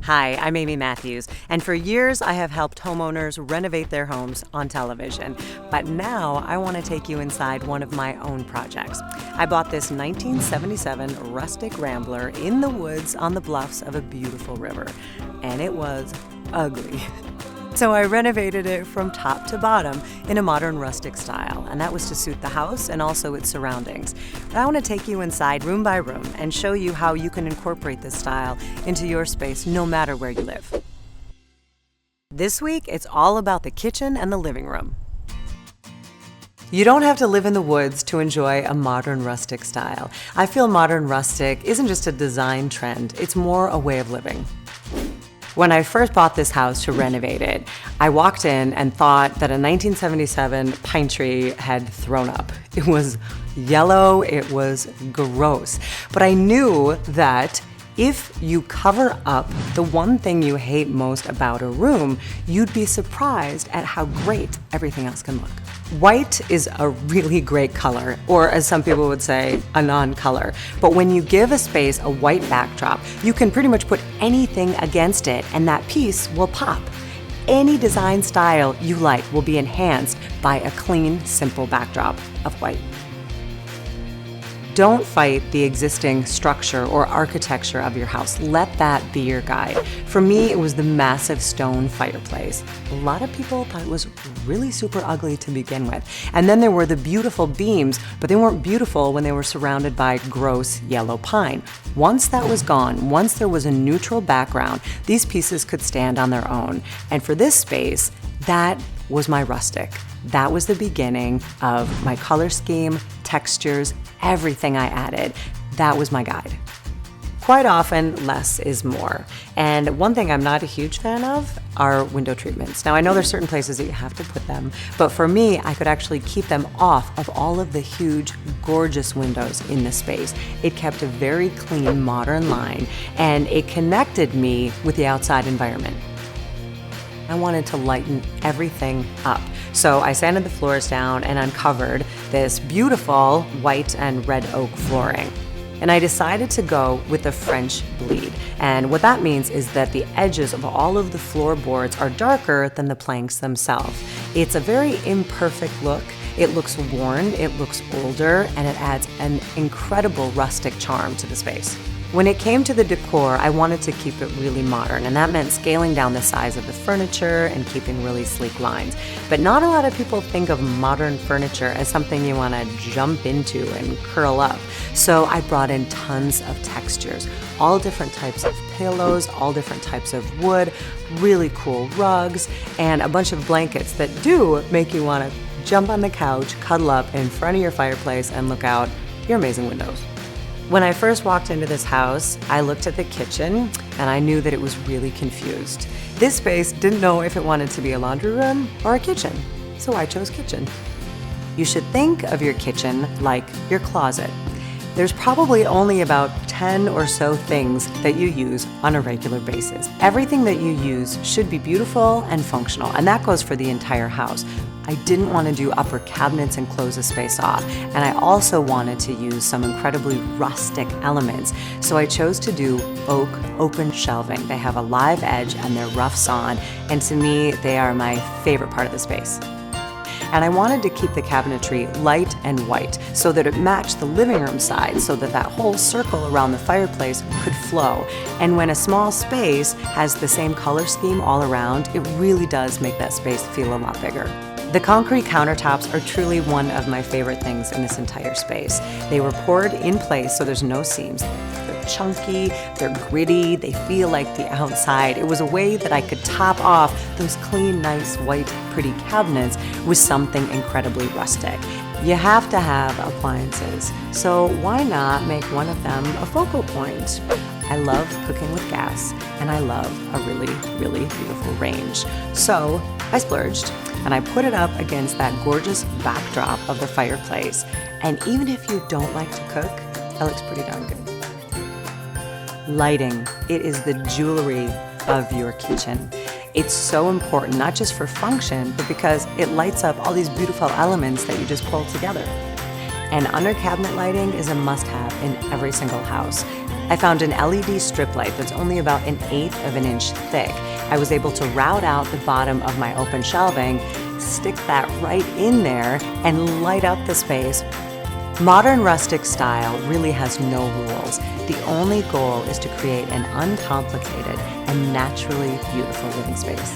Hi, I'm Amy Matthews, and for years I have helped homeowners renovate their homes on television. But now I want to take you inside one of my own projects. I bought this 1977 Rustic Rambler in the woods on the bluffs of a beautiful river, and it was ugly. So I renovated it from top to bottom in a modern rustic style, and that was to suit the house and also its surroundings. But I want to take you inside room by room and show you how you can incorporate this style into your space no matter where you live. This week, it's all about the kitchen and the living room. You don't have to live in the woods to enjoy a modern rustic style. I feel modern rustic isn't just a design trend, it's more a way of living. When I first bought this house to renovate it, I walked in and thought that a 1977 pine tree had thrown up. It was yellow, it was gross. But I knew that if you cover up the one thing you hate most about a room, you'd be surprised at how great everything else can look. White is a really great color, or as some people would say, a non-color. But when you give a space a white backdrop, you can pretty much put anything against it and that piece will pop. Any design style you like will be enhanced by a clean, simple backdrop of white. Don't fight the existing structure or architecture of your house. Let that be your guide. For me, it was the massive stone fireplace. A lot of people thought it was really super ugly to begin with. And then there were the beautiful beams, but they weren't beautiful when they were surrounded by gross yellow pine. Once that was gone, once there was a neutral background, these pieces could stand on their own. And for this space, that was my rustic. That was the beginning of my color scheme, textures, everything I added. That was my guide. Quite often, less is more. And one thing I'm not a huge fan of are window treatments. Now, I know there's certain places that you have to put them, but for me, I could actually keep them off of all of the huge, gorgeous windows in the space. It kept a very clean, modern line, and it connected me with the outside environment. I wanted to lighten everything up. So I sanded the floors down and uncovered this beautiful white and red oak flooring. And I decided to go with a French bleed. And what that means is that the edges of all of the floorboards are darker than the planks themselves. It's a very imperfect look. It looks worn, it looks older, and it adds an incredible rustic charm to the space. When it came to the decor, I wanted to keep it really modern, and that meant scaling down the size of the furniture and keeping really sleek lines. But not a lot of people think of modern furniture as something you want to jump into and curl up. So I brought in tons of textures, all different types of pillows, all different types of wood, really cool rugs, and a bunch of blankets that do make you want to jump on the couch, cuddle up in front of your fireplace, and look out your amazing windows. When I first walked into this house, I looked at the kitchen and I knew that it was really confused. This space didn't know if it wanted to be a laundry room or a kitchen, so I chose kitchen. You should think of your kitchen like your closet. There's probably only about 10 or so things that you use on a regular basis. Everything that you use should be beautiful and functional, and that goes for the entire house. I didn't want to do upper cabinets and close the space off, and I also wanted to use some incredibly rustic elements. So I chose to do oak open shelving. They have a live edge and they're rough sawn, and to me, they are my favorite part of the space. And I wanted to keep the cabinetry light and white so that it matched the living room side, so that that whole circle around the fireplace could flow. And when a small space has the same color scheme all around, it really does make that space feel a lot bigger. The concrete countertops are truly one of my favorite things in this entire space. They were poured in place so there's no seams. They're chunky, they're gritty, they feel like the outside. It was a way that I could top off those clean, nice, white, pretty cabinets with something incredibly rustic. You have to have appliances, so why not make one of them a focal point? I love cooking with gas, and I love a really, really beautiful range. So I splurged, and I put it up against that gorgeous backdrop of the fireplace. And even if you don't like to cook, that looks pretty darn good. Lighting, it is the jewelry of your kitchen. It's so important, not just for function, but because it lights up all these beautiful elements that you just pull together. And under cabinet lighting is a must-have in every single house. I found an LED strip light that's only about 1/8 of an inch thick. I was able to route out the bottom of my open shelving, stick that right in there, and light up the space. Modern rustic style really has no rules. The only goal is to create an uncomplicated and naturally beautiful living space.